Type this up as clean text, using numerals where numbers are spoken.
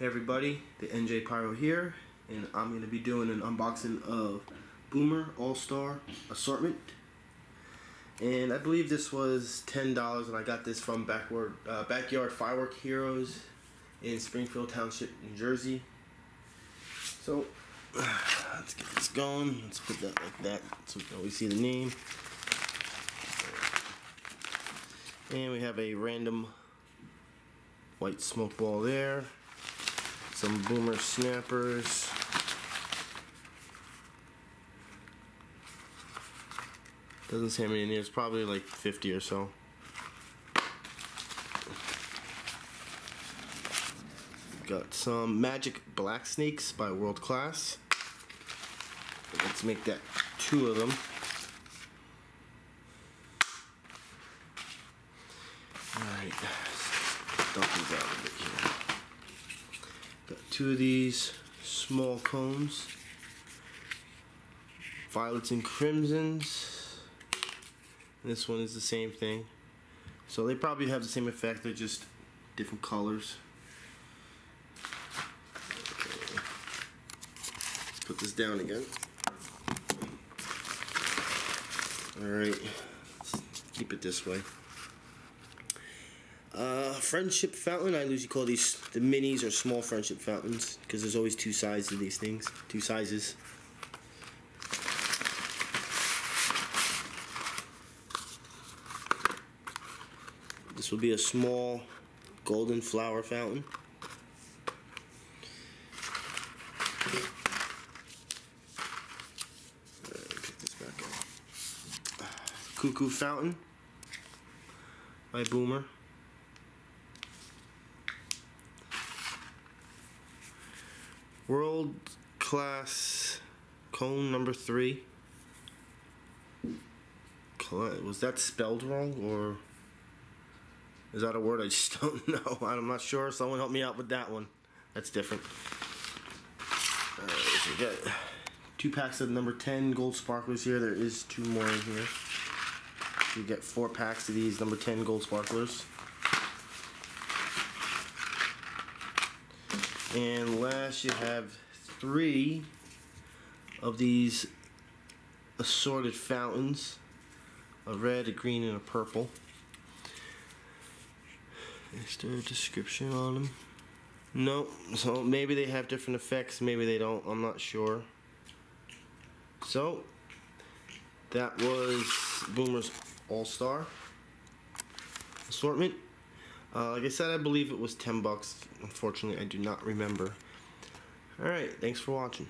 Hey everybody, the NJ Pyro here, and I'm going to be doing an unboxing of Boomer All-Star Assortment. And I believe this was $10, and I got this from Backyard Firework Heroes in Springfield Township, New Jersey. So, let's get this going. Let's put that like that so we can always see the name. And we have a random white smoke ball there. Some Boomer snappers. Doesn't say how many in here. It's probably like 50 or so. Got some Magic Black Snakes by World Class. Let's make that 2 of them. Alright, dump these out a bit here. Got 2 of these small cones. Violets and Crimsons. And this one is the same thing. So they probably have the same effect, they're just different colors. Okay. Let's put this down again. Alright, let's keep it this way. Friendship fountain. I usually call these the minis or small friendship fountains because there's always 2 sides of these things. 2 sizes. This will be a small golden flower fountain. Pick this back up. Cuckoo fountain by Boomer. World Class cone number 3. Was that spelled wrong, or is that a word I just don't know? I'm not sure. Someone help me out with that one. That's different. Alright, so we got 2 packs of number 10 gold sparklers here. There is 2 more in here. You get 4 packs of these number 10 gold sparklers. And last, you have 3 of these assorted fountains, a red, a green, and a purple. Is there a description on them? No. So maybe they have different effects, maybe they don't. I'm not sure. So that was Boomer's All-Star Assortment. Like I said, I believe it was $10. Unfortunately, I do not remember. Alright, thanks for watching.